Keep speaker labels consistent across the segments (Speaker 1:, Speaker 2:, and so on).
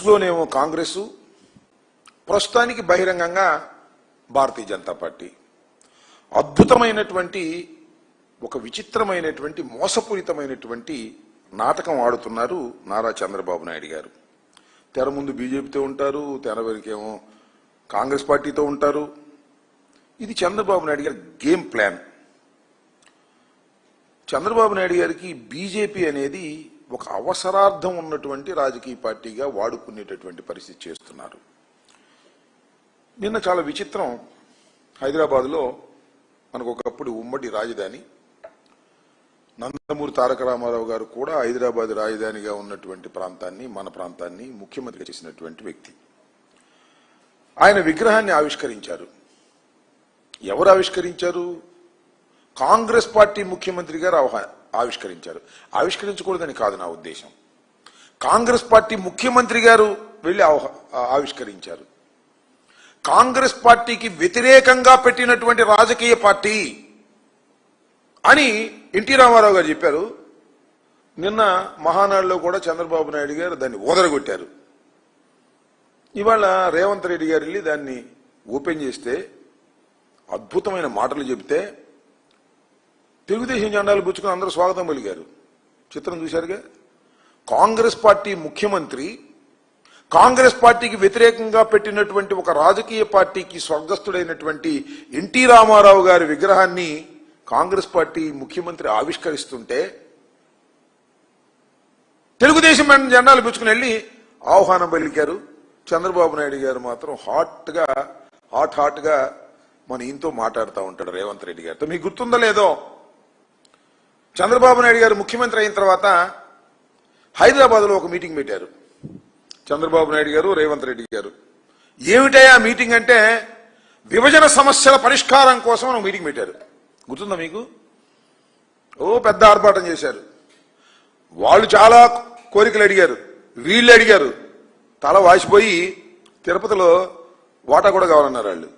Speaker 1: లోనేమో కాంగ్రెస్, ప్రస్తుతానికి బహిరంగంగా భారతీయ జనతా పార్టీ. అద్భుతమైనటువంటి ఒక విచిత్రమైనటువంటి మోసపూరితమైనటువంటి నాటకం ఆడుతున్నారు నారా చంద్రబాబు నాయుడు గారు. తెర ముందు బీజేపీతో ఉంటారు, తెర వెనుకేమో కాంగ్రెస్ పార్టీతో ఉంటారు. ఇది చంద్రబాబు నాయుడు గారి గేమ్ ప్లాన్. చంద్రబాబు నాయుడు గారికి బీజేపీ అనేది ఒక అవసరార్థం ఉన్నటువంటి రాజకీయ పార్టీగా వాడుకునేటటువంటి పరిస్థితి చేస్తున్నారు. నిన్న చాలా విచిత్రం, హైదరాబాద్లో మనకు ఒకప్పుడు ఉమ్మడి రాజధాని, నందమూరి తారక రామారావు గారు కూడా హైదరాబాద్ రాజధానిగా ఉన్నటువంటి ప్రాంతాన్ని, మన ప్రాంతాన్ని ముఖ్యమంత్రిగా చేసినటువంటి వ్యక్తి. ఆయన విగ్రహాన్ని ఆవిష్కరించారు. ఎవరు ఆవిష్కరించారు? కాంగ్రెస్ పార్టీ ముఖ్యమంత్రి గారు ఆవిష్కరించారు. ఆవిష్కరించకూడదని కాదు నా ఉద్దేశం, కాంగ్రెస్ పార్టీ ముఖ్యమంత్రి గారు వెళ్లి ఆవిష్కరించారు. కాంగ్రెస్ పార్టీకి వ్యతిరేకంగా పెట్టినటువంటి రాజకీయ పార్టీ అని ఎన్టీ రామారావు గారు చెప్పారు. నిన్న మహానాడులో కూడా చంద్రబాబు నాయుడు గారు దాన్ని ఓదరగొట్టారు. ఇవాళ రేవంత్ రెడ్డి గారు వెళ్ళి దాన్ని ఓపెన్ చేస్తే అద్భుతమైన మాటలు చెబితే తెలుగుదేశం జెండాలు పుచ్చుకుని అందరూ స్వాగతం పలికారు. చిత్రం చూశారుగా. కాంగ్రెస్ పార్టీ ముఖ్యమంత్రి కాంగ్రెస్ పార్టీకి వ్యతిరేకంగా పెట్టినటువంటి ఒక రాజకీయ పార్టీకి స్వర్గస్థుడైనటువంటి ఎన్టీ రామారావు గారి విగ్రహాన్ని కాంగ్రెస్ పార్టీ ముఖ్యమంత్రి ఆవిష్కరిస్తుంటే తెలుగుదేశం జెండాలు పుచ్చుకుని వెళ్ళి ఆహ్వానం పలికారు. చంద్రబాబు నాయుడు గారు మాత్రం హాట్ గా మన ఈయనతో మాట్లాడుతూ ఉంటాడు రేవంత్ రెడ్డి గారితో. మీకు గుర్తుందో లేదో, చంద్రబాబు నాయుడు గారు ముఖ్యమంత్రి అయిన తర్వాత హైదరాబాద్లో ఒక మీటింగ్ పెట్టారు. చంద్రబాబు నాయుడు గారు, రేవంత్ రెడ్డి గారు. ఏమిటయా మీటింగ్ అంటే విభజన సమస్యల పరిష్కారం కోసం ఒక మీటింగ్ పెట్టారు. గుర్తుందా మీకు? పెద్ద ఆర్భాటం చేశారు. వాళ్ళు చాలా కోరికలు అడిగారు, వీళ్ళు అడిగారు. తల వాసిపోయి తిరుపతిలో వాటా కూడా కావాలన్నారు వాళ్ళు.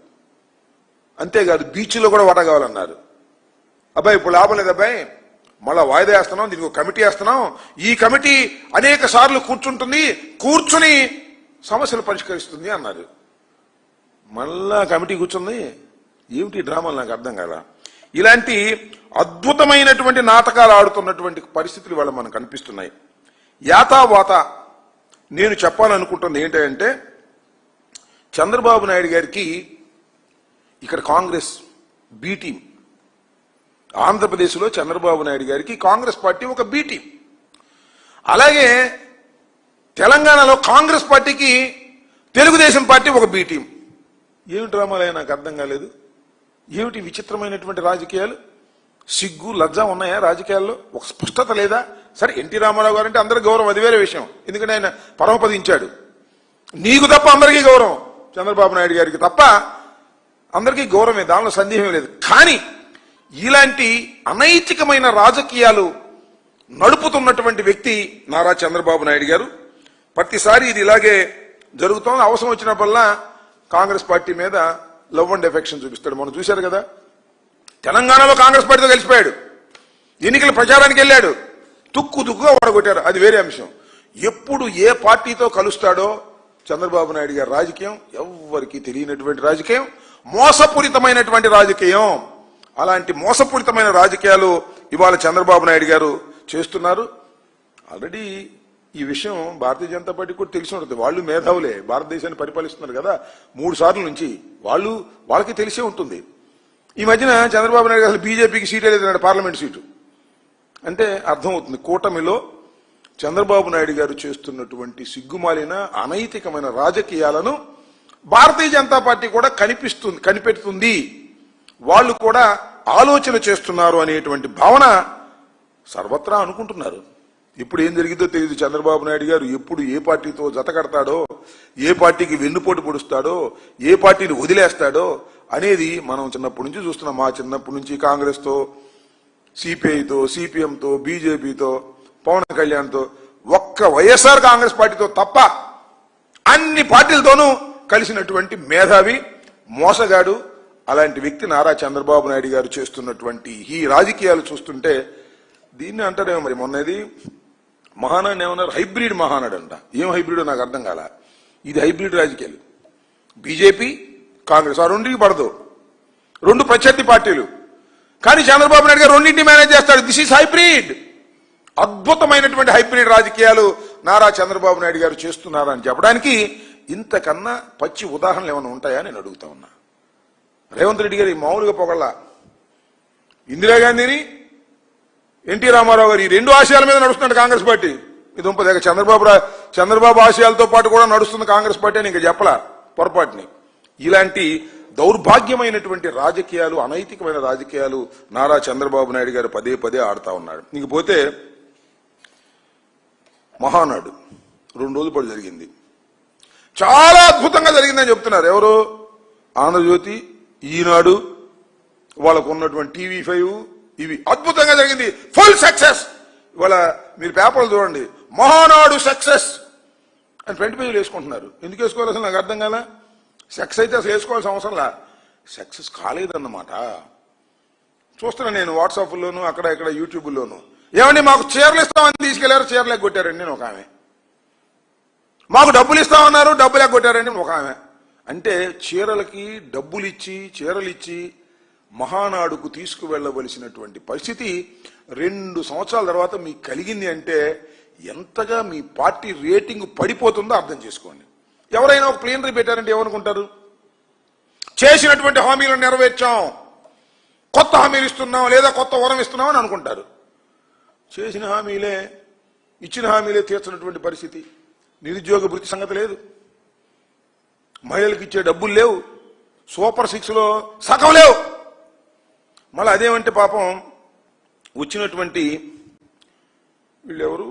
Speaker 1: అంతేకాదు బీచ్లో కూడా వాటా కావాలన్నారు. అబ్బాయి ఇప్పుడు లాభం లేదు అబ్బాయి, మళ్ళా వాయిదా వేస్తున్నాం, దీనికి ఒక కమిటీ వేస్తున్నాం, ఈ కమిటీ అనేక సార్లు కూర్చుంటుంది, కూర్చుని సమస్యలు పరిష్కరిస్తుంది అన్నారు. మళ్ళా కమిటీ కూర్చుంది. ఏమిటి డ్రామాలు నాకు అర్థం కాల. ఇలాంటి అద్భుతమైనటువంటి నాటకాలు ఆడుతున్నటువంటి పరిస్థితులు వాళ్ళ మనకు కనిపిస్తున్నాయి. యాతావాత నేను చెప్పాలనుకుంటున్నది ఏంటంటే, చంద్రబాబు నాయుడు గారికి ఇక్కడ కాంగ్రెస్ బి టీం, ఆంధ్రప్రదేశ్లో చంద్రబాబు నాయుడు గారికి కాంగ్రెస్ పార్టీ ఒక బి టీం. అలాగే తెలంగాణలో కాంగ్రెస్ పార్టీకి తెలుగుదేశం పార్టీ ఒక బి టీం. ఏమిటి రామాలయ నాకు అర్థం కాలేదు. ఏమిటి విచిత్రమైనటువంటి రాజకీయాలు? సిగ్గు లజ్జ ఉన్నాయా రాజకీయాల్లో? ఒక స్పష్టత లేదా? సరే, ఎన్టీ రామారావు గారు అంటే అందరికీ గౌరవం, అది వేరే విషయం, ఎందుకంటే ఆయన పరమపదించాడు. నీకు తప్ప అందరికీ గౌరవం, చంద్రబాబు నాయుడు గారికి తప్ప అందరికీ గౌరవమే, దానిలో సందేహం లేదు. కానీ ఇలాంటి అనైతికమైన రాజకీయాలు నడుపుతున్నటువంటి వ్యక్తి నారా చంద్రబాబు నాయుడు గారు. ప్రతిసారి ఇది ఇలాగే జరుగుతోంది. అవసరం వచ్చినప్పుడల్లా కాంగ్రెస్ పార్టీ మీద లవ్ అండ్ ఎఫెక్షన్ చూపిస్తాడు. మనం చూశారు కదా, తెలంగాణలో కాంగ్రెస్ పార్టీతో కలిసిపోయాడు, ఎన్నికల ప్రచారానికి వెళ్ళాడు, తుక్కుగా ఓడగొట్టారు, అది వేరే అంశం. ఎప్పుడు ఏ పార్టీతో కలుస్తాడో చంద్రబాబు నాయుడు గారి రాజకీయం ఎవ్వరికీ తెలియనటువంటి రాజకీయం, మోసపూరితమైనటువంటి రాజకీయం. అలాంటి మోసపూరితమైన రాజకీయాలు ఇవాళ చంద్రబాబు నాయుడు గారు చేస్తున్నారు. ఆల్రెడీ ఈ విషయం భారతీయ జనతా పార్టీ కూడా తెలిసి ఉంటుంది. వాళ్ళు మేధావులే, భారతదేశాన్ని పరిపాలిస్తున్నారు కదా 3 సార్లు నుంచి, వాళ్ళకి తెలిసే ఉంటుంది. ఈ మధ్యన చంద్రబాబు నాయుడు అసలు బీజేపీకి సీటే లేదన్నాడు, పార్లమెంట్ సీటు. అంటే అర్థమవుతుంది కూటమిలో చంద్రబాబు నాయుడు గారు చేస్తున్నటువంటి సిగ్గుమాలిన అనైతికమైన రాజకీయాలను భారతీయ జనతా పార్టీ కూడా కనిపెడుతుంది, వాళ్ళు కూడా ఆలోచన చేస్తున్నారు అనేటువంటి భావన సర్వత్రా అనుకుంటున్నారు. ఇప్పుడు ఏం జరిగిందో తెలియదు. చంద్రబాబు నాయుడు గారు ఎప్పుడు ఏ పార్టీతో జత కడతాడో, ఏ పార్టీకి వెన్నుపోటు పొడుస్తాడో, ఏ పార్టీని వదిలేస్తాడో అనేది మనం చిన్నప్పటి నుంచి చూస్తున్నాం. మా చిన్నప్పటి నుంచి కాంగ్రెస్తో, సిపిఐతో, సిపిఎంతో, బీజేపీతో, పవన్ కళ్యాణ్తో, ఒక్క వైఎస్ఆర్ కాంగ్రెస్ పార్టీతో తప్ప అన్ని పార్టీలతోనూ కలిసినటువంటి మేధావి, మోసగాడు. అలాంటి వ్యక్తి నారా చంద్రబాబు నాయుడు గారు చేస్తున్నటువంటి ఈ రాజకీయాలు చూస్తుంటే దీన్ని అంటారేమో మరి. మొన్నది మహానాడు ఏమన్నారు? హైబ్రిడ్ మహానాడు అంట. ఏం హైబ్రిడ్ నాకు అర్థం కాల. ఇది హైబ్రిడ్ రాజకీయాలు. బీజేపీ కాంగ్రెస్ ఆ రెండింటికి పడదు, రెండు ప్రత్యర్థి పార్టీలు. కానీ చంద్రబాబు నాయుడు గారు రెండింటిని మేనేజ్ చేస్తాడు. This is hybrid. అద్భుతమైనటువంటి హైబ్రిడ్ రాజకీయాలు నారా చంద్రబాబు నాయుడు గారు చేస్తున్నారని చెప్పడానికి ఇంతకన్నా పచ్చి ఉదాహరణలు ఏమైనా ఉంటాయా నేను అడుగుతా ఉన్నా. రేవంత్ రెడ్డి గారు మామూలుగా పొగళ్ళ. ఇందిరాగాంధీని, ఎన్టీ రామారావు గారు ఈ రెండు ఆశయాల మీద నడుస్తున్నాడు కాంగ్రెస్ పార్టీ. ఇది ఉంపదేక చంద్రబాబు ఆశయాలతో పాటు కూడా నడుస్తుంది కాంగ్రెస్ పార్టీ అని ఇంకా చెప్పలా పొరపాటుని. ఇలాంటి దౌర్భాగ్యమైనటువంటి రాజకీయాలు, అనైతికమైన రాజకీయాలు నారా చంద్రబాబు నాయుడు గారు పదే పదే ఆడుతా ఉన్నాడు. ఇంకపోతే మహానాడు 2 రోజుల పాటు జరిగింది. చాలా అద్భుతంగా జరిగిందని చెప్తున్నారు ఎవరు? ఆంధ్రజ్యోతి, ఈనాడు, వాళ్ళకు ఉన్నటువంటి TV5 ఇవి అద్భుతంగా జరిగింది, ఫుల్ సక్సెస్. ఇవాళ మీరు పేపర్లు చూడండి, మహానాడు సక్సెస్ అని ఫ్రంట్ పేజీలు వేసుకుంటున్నారు. ఎందుకు వేసుకోవాలి అసలు నాకు అర్థం కాల. సెక్స్ అయితే అసలు వేసుకోవాల్సిన అవసరంలా, సక్సెస్ కాలేదన్నమాట. చూస్తున్నా నేను వాట్సాప్లోను, అక్కడ ఇక్కడ యూట్యూబ్లోను. ఏమండి మాకు చీరలు ఇస్తామని తీసుకెళ్లారు, చీరలు ఎగ్గొట్టారండి నేను ఒక ఆమె. మాకు డబ్బులు ఇస్తామన్నారు, డబ్బులు ఎగ్గొట్టారండి ఒక ఆమె. అంటే చీరలకి డబ్బులు ఇచ్చి, చీరలు ఇచ్చి మహానాడుకు తీసుకువెళ్ళవలసినటువంటి పరిస్థితి 2 సంవత్సరాల తర్వాత మీకు కలిగింది అంటే ఎంతగా మీ పార్టీ రేటింగ్ పడిపోతుందో అర్థం చేసుకోండి. ఎవరైనా ఒక ప్లీనరీ పెట్టారంటే ఏమనుకుంటారు? చేసినటువంటి హామీలను నెరవేర్చాం, కొత్త హామీలు ఇస్తున్నాం లేదా కొత్త వరం ఇస్తున్నాం అని అనుకుంటారు. చేసిన హామీలే, ఇచ్చిన హామీలే తీర్చినటువంటి పరిస్థితి. నిరుద్యోగ భృతి సంగతి లేదు, మహిళలకు ఇచ్చే డబ్బులు లేవు, సూపర్ 6లో సగం లేవు. మళ్ళీ అదేమంటే పాపం వచ్చినటువంటి వీళ్ళెవరు,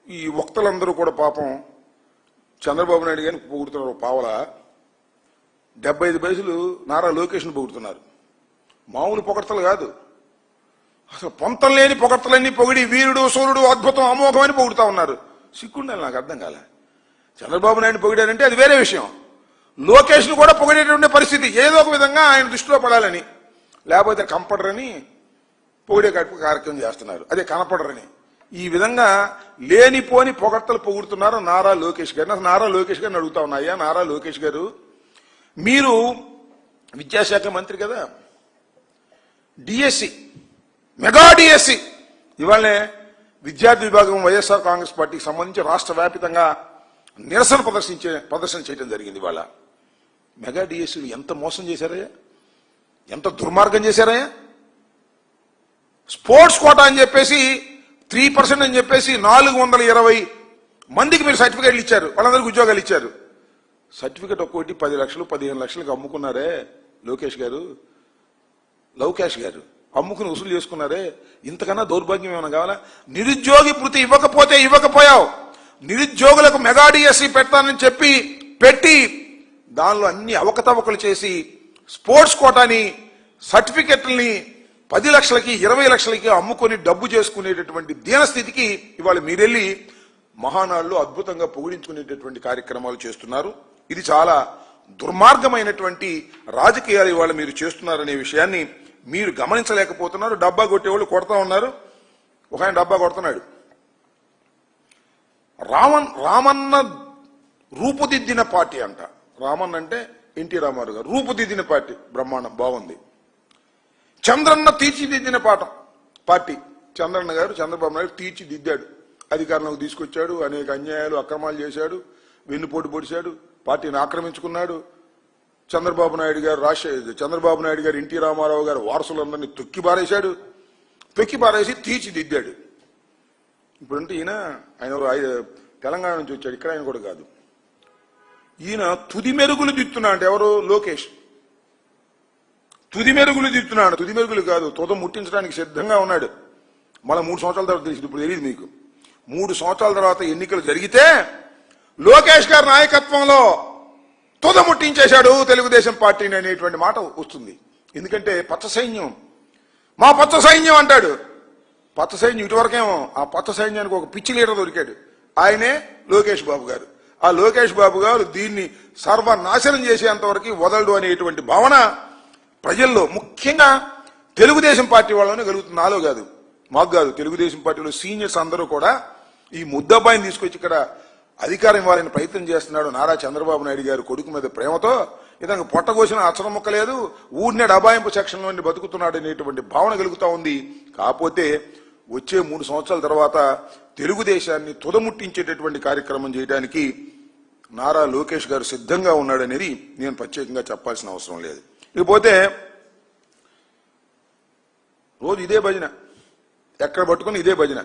Speaker 1: ఈ వక్తలందరూ కూడా పాపం చంద్రబాబు నాయుడు గారిని పొగుడుతున్నారు. పావల 75 పైసలు నారా లోకేష్ను పొగుడుతున్నారు. మామూలు పొగడ్తలు కాదు, అసలు పొంతం లేని పొగడ్తలన్నీ పొగిడి వీరుడు, సూర్యుడు, అద్భుతం, అమోఘం అని పొగుడుతా ఉన్నారు. సిగ్గుండాలి, నాకు అర్థం కాలే. చంద్రబాబు నాయుడు పొగిడారంటే అది వేరే విషయం. లోకేష్ను కూడా పొగిడేటువంటి పరిస్థితి, ఏదో ఒక విధంగా ఆయన దృష్టిలో పడాలని, లేకపోతే కంపడరని పొగిడే కార్యక్రమం చేస్తున్నారు. అదే కనపడరని. ఈ విధంగా లేనిపోని పొగడ్తలు పొగుడుతున్నారు నారా లోకేష్ గారిని. అసలు నారా లోకేష్ గారిని అడుగుతా ఉన్నా, అయ్యా నారా లోకేష్ గారు, మీరు విద్యాశాఖ మంత్రి కదా, డిఎస్సి, మెగా డిఎస్సి ఇవాళనే విద్యార్థి విభాగం వైఎస్ఆర్ కాంగ్రెస్ పార్టీకి సంబంధించి రాష్ట్ర వ్యాప్తంగా నిరసన ప్రదర్శన చేయడం జరిగింది. ఇవాళ మెగా డిఎస్సీలు ఎంత మోసం చేశారయ్యా, ఎంత దుర్మార్గం చేశారయ్యా. స్పోర్ట్స్ కోటా అని చెప్పేసి 3% అని చెప్పేసి 420 మందికి మీరు సర్టిఫికేట్లు ఇచ్చారు, వాళ్ళందరికీ ఉద్యోగాలు ఇచ్చారు. సర్టిఫికేట్ ఒక్కోటి 10 లక్షలు 15 లక్షలకు అమ్ముకున్నారే లోకేష్ గారు, లవకేష్ గారు, అమ్ముకుని వసూలు చేసుకున్నారే. ఇంతకన్నా దౌర్భాగ్యం ఏమైనా కావాలా? నిరుద్యోగి భృతి ఇవ్వకపోయావు, నిరుద్యోగులకు మెగా డిఎస్సి పెడతానని చెప్పి పెట్టి దానిలో అన్ని అవకతవకలు చేసి స్పోర్ట్స్ కోటాని, సర్టిఫికెట్లని 10 లక్షలకి 20 లక్షలకి అమ్ముకొని డబ్బు చేసుకునేటటువంటి దీనస్థితికి ఇవాళ మీరెళ్ళి మహానాడులో అద్భుతంగా పొగిడించుకునేటటువంటి కార్యక్రమాలు చేస్తున్నారు. ఇది చాలా దుర్మార్గమైనటువంటి రాజకీయాలు ఇవాళ మీరు చేస్తున్నారనే విషయాన్ని మీరు గమనించలేకపోతున్నారు. డబ్బా కొట్టేవాళ్ళు కొడతా ఉన్నారు. ఒక ఆయన డబ్బా కొడుతున్నాడు. రామన్న రూపుదిద్దిన పార్టీ అంట. రామన్ అంటే ఎన్టీ రామారావు గారు, రూపుదిద్దిన పార్టీ, బ్రహ్మాండం, బాగుంది. చంద్రన్న తీర్చిదిద్దిన పార్టీ, చంద్రన్న గారు చంద్రబాబు నాయుడు తీర్చిదిద్దాడు, అధికారంలోకి తీసుకొచ్చాడు, అనేక అన్యాయాలు అక్రమాలు చేశాడు, వెన్నుపోటు పొడిచాడు, పార్టీని ఆక్రమించుకున్నాడు. చంద్రబాబు నాయుడు గారు ఎన్టీ రామారావు గారు వారసులందరినీ తొక్కి పారేసి తీర్చిదిద్దాడు. ఇప్పుడంటే ఆయన తెలంగాణ నుంచి వచ్చాడు, ఇక్కడ ఆయన కూడా కాదు. ఈయన తుది మెరుగులు దిద్దుతున్నా అంటే ఎవరు? లోకేష్. తుది మెరుగులు దిద్దుతున్నాడు. తుది మెరుగులు కాదు, తుద ముట్టించడానికి సిద్ధంగా ఉన్నాడు. మళ్ళీ 3 సంవత్సరాల తర్వాత తెలిసింది. ఇప్పుడు తెలియదు మీకు. 3 సంవత్సరాల తర్వాత ఎన్నికలు జరిగితే లోకేష్ గారి నాయకత్వంలో తుద ముట్టించేశాడు తెలుగుదేశం పార్టీని అనేటువంటి మాట వస్తుంది. ఎందుకంటే పచ్చ సైన్యం, మా పచ్చ సైన్యం అంటాడు. పచ్చ సైన్యం ఇటువరకేమో, ఆ పచ్చ సైన్యానికి ఒక పిచ్చి లీడర్ దొరికాడు, ఆయనే లోకేష్ బాబు గారు. ఆ లోకేష్ బాబు గారు దీన్ని సర్వనాశనం చేసేంత వరకు వదలడు అనేటువంటి భావన ప్రజల్లో, ముఖ్యంగా తెలుగుదేశం పార్టీ వాళ్ళనే కలుగుతుంది. నాలో కాదు, మాకు కాదు, తెలుగుదేశం పార్టీలో సీనియర్స్ అందరూ కూడా ఈ ముద్దబ్బాయిని తీసుకొచ్చి ఇక్కడ అధికారం ఇవ్వాలని ప్రయత్నం చేస్తున్నాడు నారా చంద్రబాబు నాయుడు గారు కొడుకు మీద ప్రేమతో. ఇతనికి పొట్టగోసిన అక్షరం ముక్క లేదు, ఊరినే అబాయింపు సెక్షన్ నుండి బతుకుతున్నాడు అనేటువంటి భావన కలుగుతా ఉంది. కాకపోతే వచ్చే 3 సంవత్సరాల తర్వాత తెలుగుదేశాన్ని తుదముట్టించేటటువంటి కార్యక్రమం చేయడానికి నారా లోకేష్ గారు సిద్ధంగా ఉన్నాడనేది నేను ప్రత్యేకంగా చెప్పాల్సిన అవసరం లేదు. ఇకపోతే రోజు ఇదే భజన, ఎక్కడ పట్టుకుని ఇదే భజన.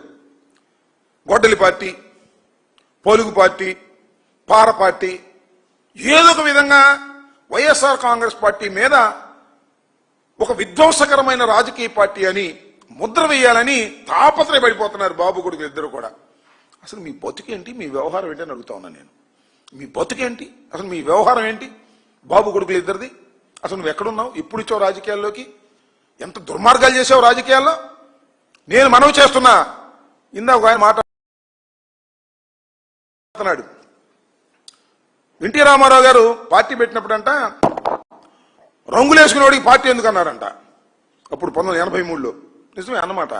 Speaker 1: గొడ్డలి పార్టీ, పొలుగు పార్టీ, పార పార్టీ, ఏదో ఒక విధంగా వైఎస్ఆర్ కాంగ్రెస్ పార్టీ మీద ఒక విధ్వంసకరమైన రాజకీయ పార్టీ అని ముద్ర వేయాలని తాపత్రయపడిపోతున్నారు బాబు కొడుకులు ఇద్దరు కూడా. అసలు మీ బతుకేంటి, మీ వ్యవహారం ఏంటి అని అడుగుతా ఉన్నాను నేను. మీ బతుకేంటి, అసలు మీ వ్యవహారం ఏంటి బాబు కొడుకులు ఇద్దరిది? అసలు నువ్వు ఎక్కడున్నావు, ఎప్పుడు ఇచ్చావు రాజకీయాల్లోకి, ఎంత దుర్మార్గాలు చేసావు రాజకీయాల్లో? నేను మనవి చేస్తున్నా, ఇందాక ఆయన మాట్లాడుతున్నాడు. ఎన్టీ రామారావు గారు పార్టీ పెట్టినప్పుడంట రంగులేసుకునేవాడికి పార్టీ ఎందుకు అన్నారంట. అప్పుడు 1983లో. నిజమే అన్నమాట.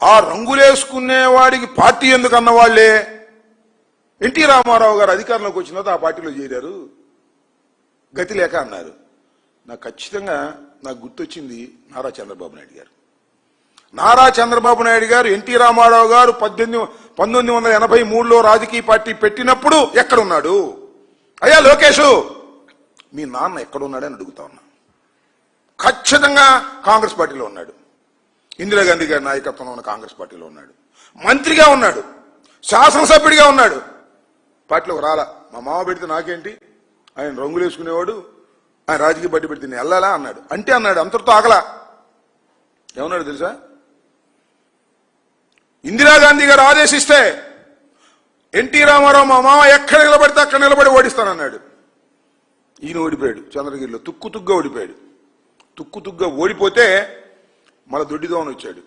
Speaker 1: ఆ రంగులేసుకునేవాడికి పార్టీ ఎందుకు అన్నవాళ్లే ఎన్టీ రామారావు గారు అధికారంలోకి వచ్చిన తర్వాత ఆ పార్టీలో చేరారు, గతి లేక అన్నారు. నాకు ఖచ్చితంగా నాకు గుర్తొచ్చింది నారా చంద్రబాబు నాయుడు గారు. నారా చంద్రబాబు నాయుడు గారు ఎన్టీ రామారావు గారు 1983లో రాజకీయ పార్టీ పెట్టినప్పుడు ఎక్కడున్నాడు? అయ్యా లోకేషు, మీ నాన్న ఎక్కడున్నాడని అడుగుతా ఉన్నా. ఖచ్చితంగా కాంగ్రెస్ పార్టీలో ఉన్నాడు. ఇందిరాగాంధీ గారి నాయకత్వంలో ఉన్న కాంగ్రెస్ పార్టీలో ఉన్నాడు. మంత్రిగా ఉన్నాడు, శాసనసభ్యుడిగా ఉన్నాడు. పార్టీలోకి రాలా. మా మామ పెడితే నాకేంటి, ఆయన రంగులు వేసుకునేవాడు, ఆయన రాజకీయ పార్టీ పెడితే నేను వెళ్ళాలా అన్నాడు. అంటే అన్నాడు, అంతటితో ఆగలా. ఏమన్నాడు తెలుసా? ఇందిరాగాంధీ గారు ఆదేశిస్తే ఎన్టీ రామారావు మా మామ ఎక్కడ నిలబడితే అక్కడ నిలబడి ఓడిస్తానన్నాడు. ఈయన ఓడిపోయాడు చంద్రగిరిలో, తుక్కుతుగ్గా ఓడిపోయాడు. తుక్కుతుగ్గా ఓడిపోతే మళ్ళీ దొడ్డిదోమని వచ్చాడు.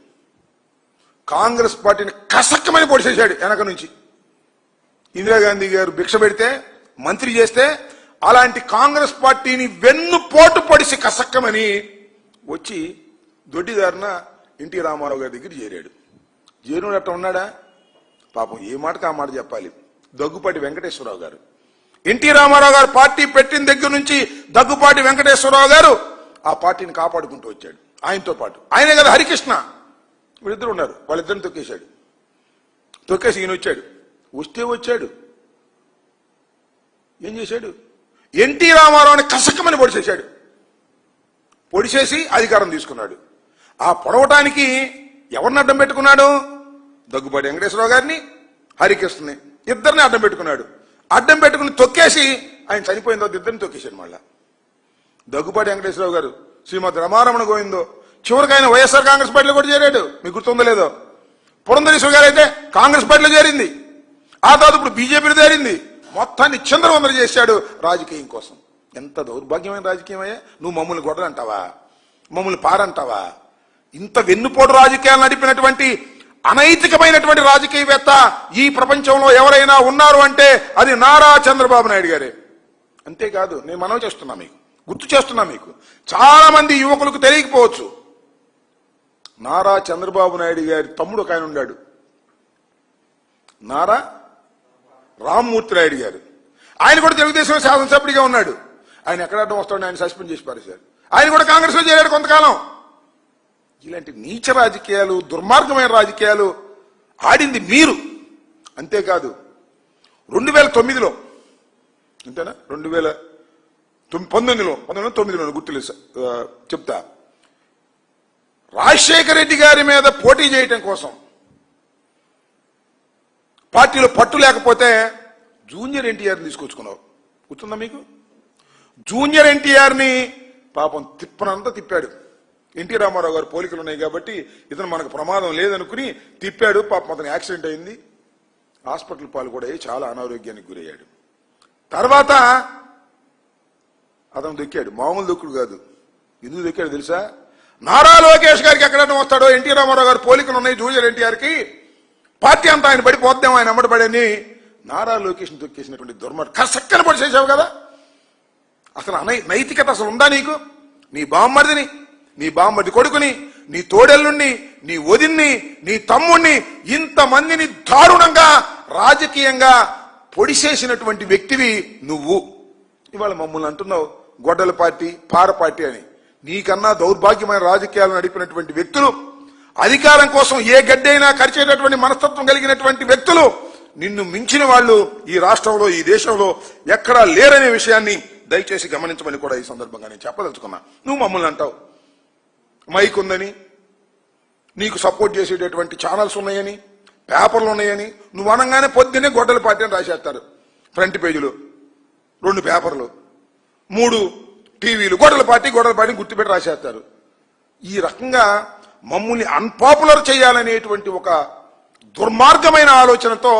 Speaker 1: కాంగ్రెస్ పార్టీని కసక్కమని పొడిచేశాడు వెనక నుంచి. ఇందిరాగాంధీ గారు భిక్ష పెడితే, మంత్రి చేస్తే అలాంటి కాంగ్రెస్ పార్టీని వెన్నుపోటు పొడిసి కసక్కమని వచ్చి దొడ్డిదారిన ఎన్టీ రామారావు గారి దగ్గర చేరాడు. చేరుడు అట్ట ఉన్నాడా? పాపం ఏ మాటకు ఆ మాట చెప్పాలి. దగ్గుపాటి వెంకటేశ్వరరావు గారు, ఎన్టీ రామారావు గారు పార్టీ పెట్టిన దగ్గర నుంచి దగ్గుపాటి వెంకటేశ్వరరావు గారు ఆ పార్టీని కాపాడుకుంటూ వచ్చాడు. ఆయనతో పాటు ఆయనే కదా హరికృష్ణ, వీళ్ళిద్దరు ఉన్నారు. వాళ్ళిద్దరిని తొక్కేశాడు. తొక్కేసి ఈయన వచ్చాడు. వస్తే వచ్చాడు, ఏం చేశాడు? ఎన్టీ రామారావుని కసక్కమని పొడిచేశాడు. పొడిచేసి అధికారం తీసుకున్నాడు. ఆ పొడవటానికి ఎవరిని అడ్డం పెట్టుకున్నాడు? దగ్గుబాటి వెంకటేశ్వరరావు గారిని, హరికృష్ణని, ఇద్దరిని అడ్డం పెట్టుకున్నాడు. అడ్డం పెట్టుకుని తొక్కేసి ఆయన చనిపోయిన తర్వాత ఇద్దరిని తొక్కేశాడు. మళ్ళా దగ్గుబాటి వెంకటేశ్వరరావు గారు శ్రీమతి రమారమణ గోవిందో చివరికి ఆయన వైఎస్ఆర్ కాంగ్రెస్ పార్టీలో కూడా చేరాడు. మీకు గుర్తుందో లేదో? పురంధరేశ్వరి గారు అయితే కాంగ్రెస్ పార్టీలో చేరింది. ఆ తర్వాత ఇప్పుడు బీజేపీలో చేరింది. మొత్తాన్ని చిందరవందర చేశాడు రాజకీయం కోసం. ఎంత దౌర్భాగ్యమైన రాజకీయం అయ్యా! నువ్వు మమ్మల్ని గొడవలంటావా, మమ్మల్ని పారంటావా? ఇంత వెన్నుపోటు రాజకీయాలు నడిపినటువంటి అనైతికమైనటువంటి రాజకీయవేత్త ఈ ప్రపంచంలో ఎవరైనా ఉన్నారు అంటే అది నారా చంద్రబాబు నాయుడు గారే. అంతేకాదు, నేను మనవి చేస్తున్నా, మీకు గుర్తు చేస్తున్నా. మీకు చాలా మంది యువకులకు తెలియకపోవచ్చు, నారా చంద్రబాబు నాయుడు గారి తమ్ముడు ఒక ఆయన ఉన్నాడు, నారా రామ్మూర్తి నాయుడు గారు. ఆయన కూడా తెలుగుదేశంలో శాసనసభ్యుడిగా ఉన్నాడు. ఆయన ఎక్కడ అడ్డం వస్తాడని ఆయన సస్పెండ్ చేసి పారేశారు. ఆయన కూడా కాంగ్రెస్ లో చేరాడు కొంతకాలం. ఇలాంటి నీచ రాజకీయాలు, దుర్మార్గమైన రాజకీయాలు ఆడింది మీరు. అంతేకాదు 2009లో అంతేనా, 2019లో గుర్తులేదు చెప్తా, రాజశేఖర రెడ్డి గారి మీద పోటీ చేయటం కోసం పార్టీలో పట్టు లేకపోతే జూనియర్ ఎన్టీఆర్ని తీసుకొచ్చుకున్నావు. గుర్తుందా మీకు? జూనియర్ ఎన్టీఆర్ని పాపం తిప్పనంతా తిప్పాడు. ఎన్టీ రామారావు గారు పోలికలు ఉన్నాయి కాబట్టి ఇతను మనకు ప్రమాదం లేదనుకుని తిప్పాడు. పాపం అతను యాక్సిడెంట్ అయింది, హాస్పిటల్ పాలు కూడా అయ్యి చాలా అనారోగ్యానికి గురయ్యాడు. తర్వాత అతను దొక్కాడు, మామూలు దొక్కుడు కాదు. ఎందుకు దొక్కాడు తెలుసా? నారా లోకేష్ గారికి ఎక్కడన్నా వస్తాడో, ఎన్టీ రామారావు గారు పోలికలు ఉన్నాయి జూనియర్ ఎన్టీఆర్కి, పార్టీ అంతా ఆయన పడిపోద్దాం, ఆయన అమ్మడిపడని నారా లోకేష్ని తొక్కేసినటువంటి దుర్మార్గం కసక్కన పడిచేసావు కదా. అసలు నైతికత అసలు ఉందా నీకు? నీ బామ్మర్దిని, నీ బామ్మడి కొడుకుని, నీ తోడెల్లుణ్ణి, నీ వదిన్ని, నీ తమ్ముణ్ణి, ఇంతమందిని దారుణంగా రాజకీయంగా పొడిసేసినటువంటి వ్యక్తివి నువ్వు. ఇవాళ మమ్మల్ని అంటున్నావు గొడ్డల పార్టీ, పార పార్టీ అని. నీకన్నా దౌర్భాగ్యమైన రాజకీయాలు నడిపినటువంటి వ్యక్తులు, అధికారం కోసం ఏ గడ్డైనా ఖర్చేటటువంటి మనస్తత్వం కలిగినటువంటి వ్యక్తులు, నిన్ను మించిన వాళ్ళు ఈ రాష్ట్రంలో, ఈ దేశంలో ఎక్కడా లేరనే విషయాన్ని దయచేసి గమనించమని కూడా ఈ సందర్భంగా నేను చెప్పదలుచుకున్నా. నువ్వు మమ్మల్ని అంటావు మైక్ ఉందని, నీకు సపోర్ట్ చేసేటటువంటి ఛానల్స్ ఉన్నాయని, పేపర్లు ఉన్నాయని. నువ్వు అనగానే పొద్దున్నే గొడ్డల పార్టీ అని రాసేస్తారు. ఫ్రంట్ పేజీలు 2 పేపర్లు, 3 టీవీలు, గొడ్డల పార్టీని గుర్తుపెట్టి రాసేస్తారు. ఈ రకంగా మమ్మల్ని అన్పాపులర్ చేయాలనేటువంటి ఒక దుర్మార్గమైన ఆలోచనతో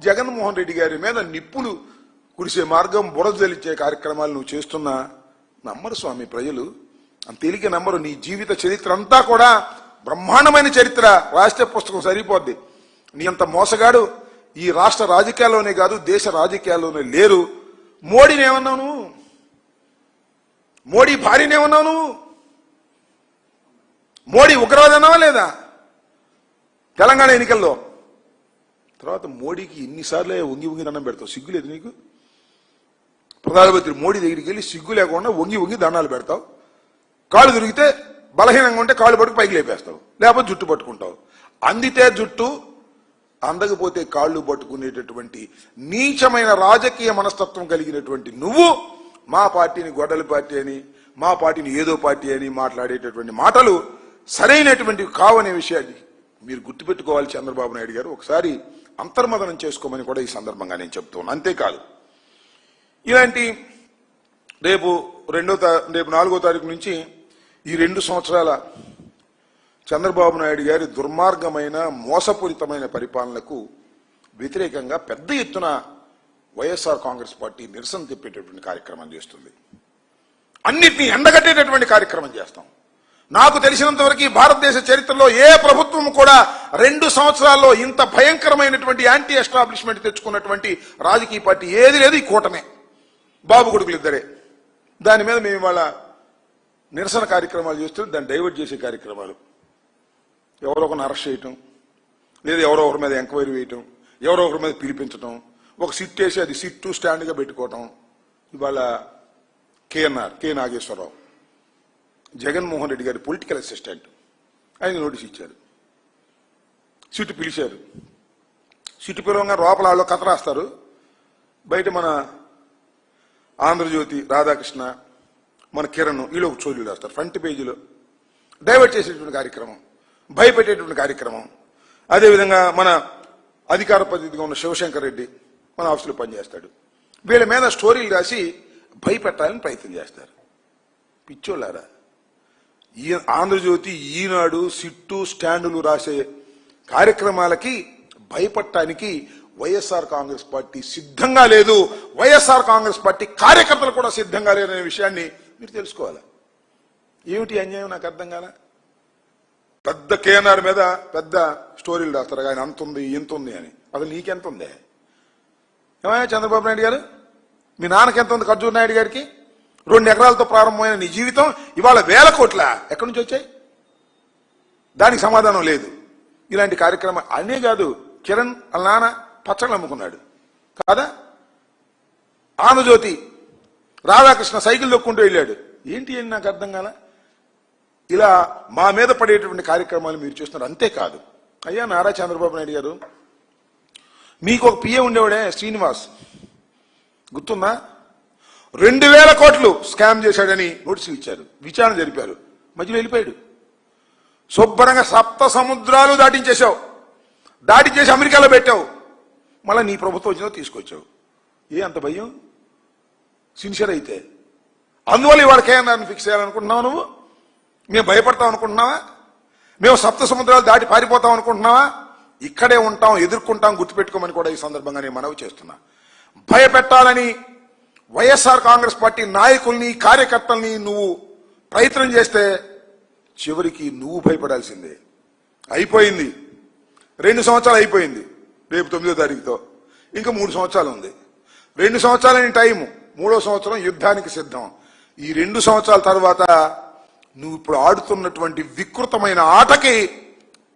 Speaker 1: జగన్మోహన్ రెడ్డి గారి మీద నిప్పులు కురిసే మార్గం, బురద జల్లించే కార్యక్రమాలు నువ్వు చేస్తున్నా నమ్మరు స్వామి ప్రజలు. అంత తేలిక నమ్మరు. నీ జీవిత చరిత్ర అంతా కూడా బ్రహ్మాండమైన చరిత్ర, రాష్ట్ర పుస్తకం సరిపోద్ది. నీ అంత మోసగాడు ఈ రాష్ట్ర రాజకీయాల్లోనే కాదు, దేశ రాజకీయాల్లోనే లేరు. మోడీని ఏమన్నావు నువ్వు? మోడీ భార్యని ఏమన్నావు నువ్వు? మోడీ ఉగ్రవాది అన్నావా లేదా తెలంగాణ ఎన్నికల్లో? తర్వాత మోడీకి ఎన్నిసార్లు వంగి దండం పెడతావు? సిగ్గులేదు నీకు? ప్రధానమంత్రి మోడీ దగ్గరికి వెళ్ళి సిగ్గు లేకుండా వంగి దండాలు పెడతావు. కాళ్ళు తిరిగితే బలహీనంగా ఉంటే కాళ్ళు పట్టుకు పైకి లేపేస్తావు, లేకపోతే జుట్టు పట్టుకుంటావు. అందితే జుట్టు, అందకపోతే కాళ్ళు పట్టుకునేటటువంటి నీచమైన రాజకీయ మనస్తత్వం కలిగినటువంటి నువ్వు మా పార్టీని గొడ్డలి పార్టీ అని, మా పార్టీని ఏదో పార్టీ అని మాట్లాడేటటువంటి మాటలు సరైనటువంటివి కావనే విషయాన్ని మీరు గుర్తుపెట్టుకోవాలి. చంద్రబాబు నాయుడు గారు ఒకసారి అంతర్మదనం చేసుకోమని కూడా ఈ సందర్భంగా నేను చెప్తున్నాను. అంతేకాదు, ఇలాంటి రేపు 4వ తారీఖు నుంచి ఈ 2 సంవత్సరాల చంద్రబాబు నాయుడు గారి దుర్మార్గమైన మోసపూరితమైన పరిపాలనకు వ్యతిరేకంగా పెద్ద ఎత్తున వైఎస్ఆర్ కాంగ్రెస్ పార్టీ నిరసన తెప్పేటటువంటి కార్యక్రమం చేస్తుంది. అన్నిటినీ ఎండగట్టేటటువంటి కార్యక్రమం చేస్తాం. నాకు తెలిసినంత వరకు భారతదేశ చరిత్రలో ఏ ప్రభుత్వం కూడా 2 సంవత్సరాల్లో ఇంత భయంకరమైనటువంటి యాంటీ ఎస్టాబ్లిష్మెంట్ తెచ్చుకున్నటువంటి రాజకీయ పార్టీ ఏది లేదు. ఈ కూటమే, బాబు కొడుకులు ఇద్దరే. దాని మీద మేము ఇవాళ నిరసన కార్యక్రమాలు చేస్తూ దాన్ని డైవర్ట్ చేసే కార్యక్రమాలు, ఎవరో ఒకరిని అరెస్ట్ చేయటం, లేదా ఎవరో ఒకరి మీద ఎంక్వైరీ వేయటం, ఎవరో ఒకరి మీద పిలిపించటం, ఒక సిట్ వేసి అది సిట్ టు స్టాండ్గా పెట్టుకోవటం. ఇవాళ కె నాగేశ్వరరావు జగన్మోహన్ రెడ్డి గారి పొలిటికల్ అసిస్టెంట్, ఆయన నోటీస్ ఇచ్చారు. సిట్ పిలిచారు. సిట్ పిలవంగా లోపల వాళ్ళు కథ రాస్తారు, బయట మన ఆంధ్రజ్యోతి రాధాకృష్ణ, మన కిరణ్, వీళ్ళు ఒక చోరీలు రాస్తారు. ఫ్రంట్ పేజీలో డైవర్ట్ చేసేటువంటి కార్యక్రమం, భయపెట్టేటువంటి కార్యక్రమం. అదేవిధంగా మన అధికార పద్ధతిగా ఉన్న శివశంకర్ రెడ్డి మన ఆఫీసులో పనిచేస్తాడు. వీళ్ళ మీద స్టోరీలు రాసి భయపెట్టాలని ప్రయత్నం చేస్తారు. పిచ్చోళ్ళారా, ఈ ఆంధ్రజ్యోతి, ఈనాడు, సిట్టు, స్టాండులు రాసే కార్యక్రమాలకి భయపడటానికి వైఎస్ఆర్ కాంగ్రెస్ పార్టీ సిద్ధంగా లేదు. వైఎస్ఆర్ కాంగ్రెస్ పార్టీ కార్యకర్తలు కూడా సిద్ధంగా లేరనే విషయాన్ని మీరు తెలుసుకోవాలి. ఏమిటి అన్యాయం నాకు అర్థం కాల. పెద్ద కేఎన్ఆర్ మీద పెద్ద స్టోరీలు రాస్తారు, ఆయన అంత ఉంది ఇంత ఉంది అని. అసలు నీకెంత ఉంది? ఏమయ్యా చంద్రబాబు నాయుడు గారు, మీ నాన్నకి ఎంత ఉంది? ఖర్జూర్ నాయుడు గారికి 2 ఎకరాలతో ప్రారంభమైన నీ జీవితం ఇవాళ 1000 కోట్ల ఎక్కడి నుంచి వచ్చాయి? దానికి సమాధానం లేదు. ఇలాంటి కార్యక్రమం అనే కాదు, కిరణ్ వాళ్ళ నాన్న పచ్చళ్ళు అమ్ముకున్నాడు కాదా? ఆంధ్రజ్యోతి రాధాకృష్ణ సైకిల్ దొక్కుంటూ వెళ్ళాడు. ఏంటి అని నాకు అర్థం కాల. ఇలా మా మీద పడేటువంటి కార్యక్రమాలు మీరు చూస్తున్నారు. అంతేకాదు, అయ్యా నారా చంద్రబాబు నాయుడు గారు, మీకు ఒక పిఏ ఉండేవాడే శ్రీనివాస్, గుర్తుందా? 2000 కోట్లు స్కామ్ చేశాడని నోటీసులు ఇచ్చారు, విచారణ జరిపారు, మధ్యలో వెళ్ళిపోయాడు. శుభ్రంగా 7 సముద్రాలు దాటించేశావు, దాటించేసి అమెరికాలో పెట్టావు. మళ్ళీ నీ ప్రభుత్వం వచ్చినా తీసుకొచ్చావు. ఏ అంత భయం? సిన్సియర్ అయితే అందువల్ల ఇవాళ కేఎన్ఆర్ని ఫిక్స్ చేయాలనుకుంటున్నావు నువ్వు? మేము భయపడతాం అనుకుంటున్నావా? మేము 7 సముద్రాలు దాటి పారిపోతాం అనుకుంటున్నావా? ఇక్కడే ఉంటాం, ఎదుర్కొంటాం, గుర్తుపెట్టుకోమని కూడా ఈ సందర్భంగా నేను మనవి చేస్తున్నా. భయపెట్టాలని వైఎస్ఆర్ కాంగ్రెస్ పార్టీ నాయకుల్ని, కార్యకర్తల్ని నువ్వు ప్రయత్నం చేస్తే చివరికి నువ్వు భయపడాల్సిందే. అయిపోయింది, 2 సంవత్సరాలు అయిపోయింది. రేపు 9వ తారీఖుతో ఇంకా 3 సంవత్సరాలు ఉంది. 2 సంవత్సరాలని టైము, 3వ సంవత్సరం యుద్ధానికి సిద్ధం. ఈ 2 సంవత్సరాల తర్వాత నువ్వు ఇప్పుడు ఆడుతున్నటువంటి వికృతమైన ఆటకి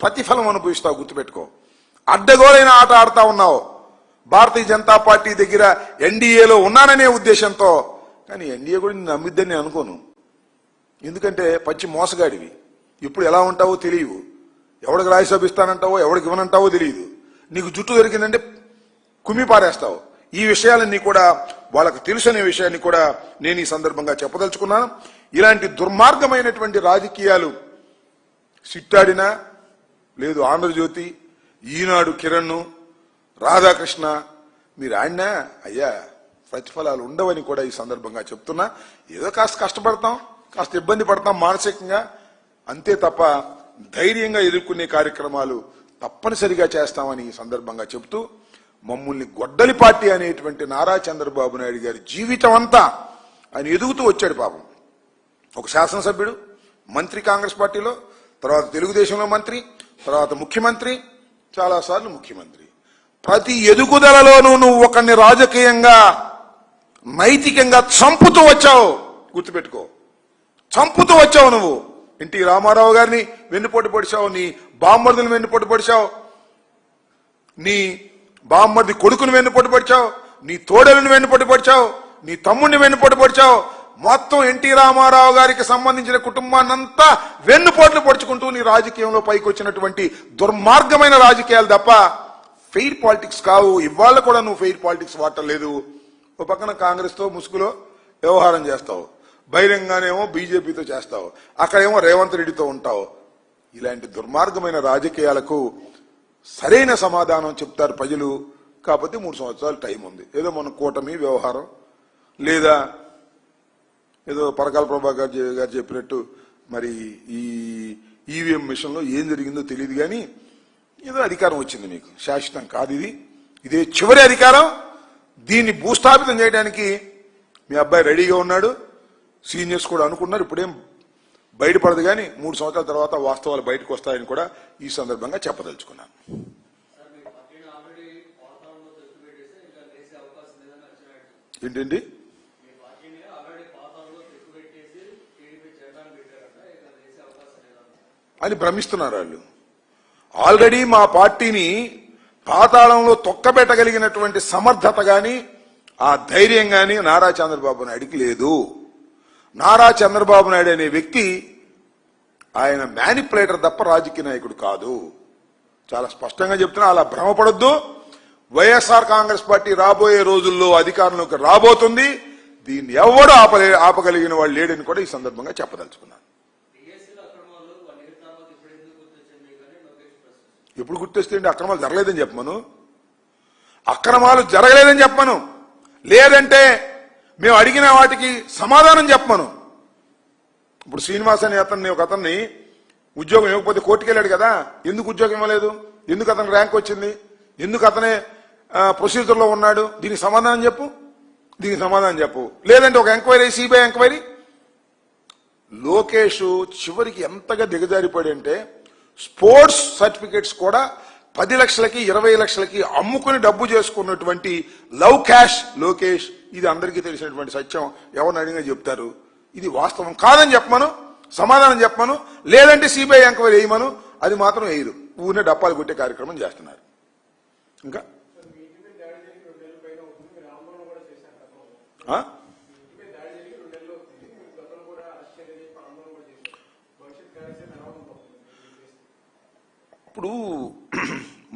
Speaker 1: ప్రతిఫలం అనుభవిస్తావు, గుర్తుపెట్టుకో. అడ్డగోలైన ఆట ఆడుతా ఉన్నావు. భారతీయ జనతా పార్టీ దగ్గర ఎన్డీఏలో ఉన్నాననే ఉద్దేశంతో, కానీ ఎన్డీఏ కూడా నిన్ను నమ్మిద్దని నేను అనుకోను. ఎందుకంటే పచ్చి మోసగాడివి. ఇప్పుడు ఎలా ఉంటావో తెలియవు. ఎవడికి రాజ్యసభ ఇస్తానంటావో ఎవడికి ఇవ్వనంటావో తెలియదు. నీకు జుట్టు దొరికిందంటే కుమ్మి పారేస్తావు. ఈ విషయాలన్నీ కూడా వాళ్ళకు తెలుసనే విషయాన్ని కూడా నేను ఈ సందర్భంగా చెప్పదలుచుకున్నాను. ఇలాంటి దుర్మార్గమైనటువంటి రాజకీయాలు సిట్టాడినా లేదు ఆంధ్రజ్యోతి, ఈనాడు కిరణ్, రాధాకృష్ణ మీరు ఆడినా అయ్యా ప్రతిఫలాలు ఉండవని కూడా ఈ సందర్భంగా చెప్తున్నా. ఏదో కాస్త కష్టపడతాం, కాస్త ఇబ్బంది పడతాం మానసికంగా, అంతే తప్ప ధైర్యంగా ఎదుర్కొనే కార్యక్రమాలు తప్పనిసరిగా చేస్తామని ఈ సందర్భంగా చెబుతూ, మమ్మల్ని గొడ్డలి పార్టీ అనేటువంటి నారా చంద్రబాబు నాయుడు గారి జీవితం అంతా ఆయన ఎదుగుతూ వచ్చాడు పాపం. ఒక శాసనసభ్యుడు, మంత్రి కాంగ్రెస్ పార్టీలో, తర్వాత తెలుగుదేశంలో మంత్రి, తర్వాత ముఖ్యమంత్రి, చాలాసార్లు ముఖ్యమంత్రి. ప్రతి ఎదుగుదలలోనూ నువ్వు ఒకరిని రాజకీయంగా నైతికంగా చంపుతూ వచ్చావు, గుర్తుపెట్టుకో. చంపుతూ వచ్చావు నువ్వు. ఎన్టీ రామారావు గారిని వెన్నుపోటు పొడిచావు, నీ బామ్మర్దుని వెన్నుపోటు పొడిచావు, నీ బామ్మర్ది కొడుకుని వెన్నుపోటు పొడిచావు, నీ తోడలను వెన్నుపోటు పొడిచావు, నీ తమ్ముడిని వెన్నుపోటు పొడిచావు. మొత్తం ఎన్టీ రామారావు గారికి సంబంధించిన కుటుంబాన్నంతా వెన్నుపోట్లు పొడుచుకుంటూ నీ రాజకీయంలో పైకి వచ్చినటువంటి దుర్మార్గమైన రాజకీయాలు తప్ప ఫెయిర్ పాలిటిక్స్ కావు. ఇవాళ కూడా నువ్వు ఫెయిర్ పాలిటిక్స్ వాడలేదు. ఒక పక్కన కాంగ్రెస్ తో ముసుగులో వ్యవహారం చేస్తావు, బహిరంగానేమో బీజేపీతో చేస్తావు, అక్కడేమో రేవంత్ రెడ్డితో ఉంటావు. ఇలాంటి దుర్మార్గమైన రాజకీయాలకు సరైన సమాధానం చెప్తారు ప్రజలు. కాకపోతే 3 సంవత్సరాలు టైం ఉంది. ఏదో మన కూటమి వ్యవహారం, లేదా ఏదో పరకాల ప్రభాకర్ గారు చెప్పినట్టు మరి ఈ ఈవీఎం మిషన్లో ఏం జరిగిందో తెలియదు, కానీ ఏదో అధికారం వచ్చింది నీకు. శాశ్వతం కాదు ఇది, ఇదే చివరి అధికారం. దీన్ని భూస్థాపితం చేయడానికి మీ అబ్బాయి రెడీగా ఉన్నాడు, సీనియర్స్ కూడా అనుకున్నారు. ఇప్పుడేం బయటపడదు, కానీ 3 సంవత్సరాల తర్వాత వాస్తవాలు బయటకు వస్తాయని కూడా ఈ సందర్భంగా చెప్పదలుచుకున్నాను. ఏంటండి అని భ్రమిస్తున్నారు వాళ్ళు. ఆల్రెడీ మా పార్టీని పాతాళంలో తొక్కబెట్టగలిగినటువంటి సమర్థత గాని ఆ ధైర్యం గాని నారా చంద్రబాబు నాయుడికి లేదు. నారా చంద్రబాబు నాయుడు అనే వ్యక్తి ఆయన మ్యానిపులేటర్ తప్ప రాజకీయ నాయకుడు కాదు. చాలా స్పష్టంగా చెప్తున్నా, అలా భ్రమపడొద్దు. వైఎస్ఆర్ కాంగ్రెస్ పార్టీ రాబోయే రోజుల్లో అధికారంలోకి రాబోతుంది. దీన్ని ఎవడూ ఆపగలిగిన వాళ్ళు లేడని కూడా ఈ సందర్భంగా చెప్పదలుచుకున్నాను. ఎప్పుడు గుర్తొస్తే అక్రమాలు జరగలేదని చెప్పమను, అక్రమాలు జరగలేదని చెప్పమను, లేదంటే మేము అడిగిన వాటికి సమాధానం చెప్పమను. ఇప్పుడు శ్రీనివాస్ అనే అతన్ని, ఒక అతన్ని ఉద్యోగం ఇవ్వకపోతే కోర్టుకు వెళ్ళాడు కదా, ఎందుకు ఉద్యోగం ఇవ్వలేదు, ఎందుకు అతనికి ర్యాంక్ వచ్చింది, ఎందుకు అతనే ప్రొసీజర్లో ఉన్నాడు, దీనికి సమాధానం చెప్పు, దీనికి సమాధానం చెప్పు. లేదంటే ఒక ఎంక్వైరీ, సిబిఐ ఎంక్వైరీ. లోకేష్ చివరికి ఎంతగా దిగజారిపోయాడు అంటే స్పోర్ట్స్ సర్టిఫికేట్స్ కూడా 10 లక్షలకి 20 లక్షలకి అమ్ముకుని డబ్బు చేసుకున్నటువంటి లవ్ క్యాష్ లోకేష్. ఇది అందరికీ తెలిసినటువంటి సత్యం, ఎవరిని అడిగినా చెప్తారు. ఇది వాస్తవం కాదని చెప్పమను, సమాధానం చెప్పమను. లేదంటే సిబిఐ ఎంక్వైరీ వేయమను. అది మాత్రం వేయరు, ఊరినే డప్పాలు కొట్టే కార్యక్రమం చేస్తున్నారు. ఇంకా ఇప్పుడు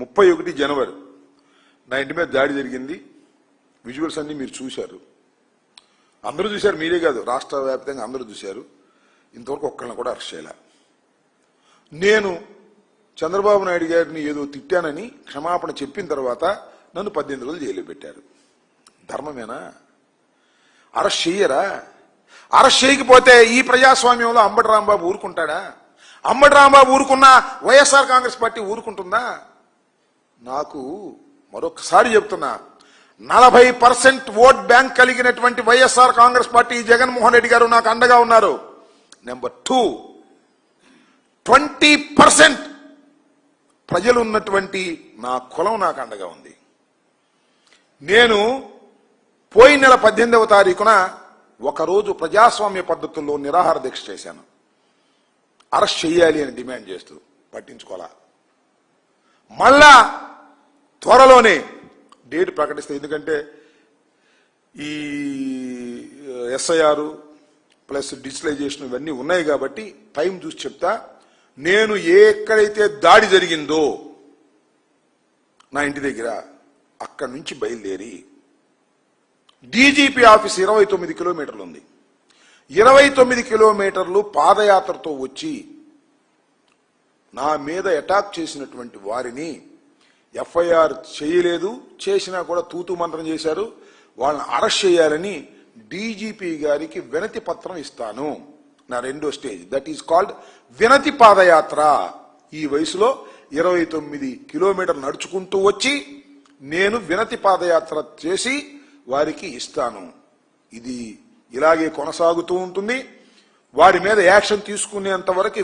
Speaker 1: 31 జనవరి నా ఇంటి మీద దాడి జరిగింది. విజువల్స్ అన్ని మీరు చూశారు, అందరూ చూశారు, మీరే కాదు రాష్ట్ర వ్యాప్తంగా అందరూ చూశారు. ఇంతవరకు ఒక్కళ్ళని కూడా అరెస్ట్ చేయాల. నేను చంద్రబాబు నాయుడు గారిని ఏదో తిట్టానని క్షమాపణ చెప్పిన తర్వాత నన్ను 18 రోజులు జైలు పెట్టారు. ధర్మమేనా? అరెస్ట్ చెయ్యరా? అరెస్ట్ చేయకపోతే ఈ ప్రజాస్వామ్యంలో అంబటి రాంబాబు ఊరుకుంటాడా? అంబటి రాంబాబు ఊరుకున్నా వైఎస్ఆర్ కాంగ్రెస్ పార్టీ ఊరుకుంటుందా? నాకు మరొకసారి చెప్తున్నా, 40% ఓట్ బ్యాంక్ కలిగినటువంటి వైఎస్ఆర్ కాంగ్రెస్ పార్టీ జగన్మోహన్ రెడ్డి గారు నాకు అండగా ఉన్నారు. నెంబర్ 2, 20% ప్రజలు ఉన్నటువంటి నా కులం నాకు అండగా ఉంది. నేను పోయిన నెల 18వ తారీఖున ఒకరోజు ప్రజాస్వామ్య పద్ధతుల్లో నిరాహార దీక్ష చేశాను. అరెస్ట్ చేయాలి అని డిమాండ్ చేస్తూ పట్టించుకోవాలా. మళ్ళా త్వరలోనే డేట్ ప్రకటిస్తే, ఎందుకంటే ఈ ఎస్ఐఆర్ ప్లస్ డిజిటలైజేషన్ ఇవన్నీ ఉన్నాయి కాబట్టి టైం చూసి చెప్తా. నేను ఎక్కడైతే దాడి జరిగిందో నా ఇంటి దగ్గర, అక్కడి నుంచి బయలుదేరి డీజీపీ ఆఫీస్ 29 కిలోమీటర్లు ఉంది. 29 కిలోమీటర్లు పాదయాత్రతో వచ్చి నా మీద అటాక్ చేసినటువంటి వారిని ఎఫ్ఐఆర్ చేయలేదు, చేసినా కూడా తూతు మంత్రం చేశారు. వాళ్ళని అరెస్ట్ చేయాలని డీజీపీ గారికి వినతి పత్రం ఇస్తాను. నా రెండో స్టేజ్, దట్ ఈస్ కాల్డ్ వినతి పాదయాత్ర. ఈ వయసులో 29 కిలోమీటర్లు నడుచుకుంటూ వచ్చి నేను వినతి పాదయాత్ర చేసి వారికి ఇస్తాను. ఇది ఇలాగే కొనసాగుతూ ఉంటుంది. వారి మీద యాక్షన్ తీసుకునేంత వరకు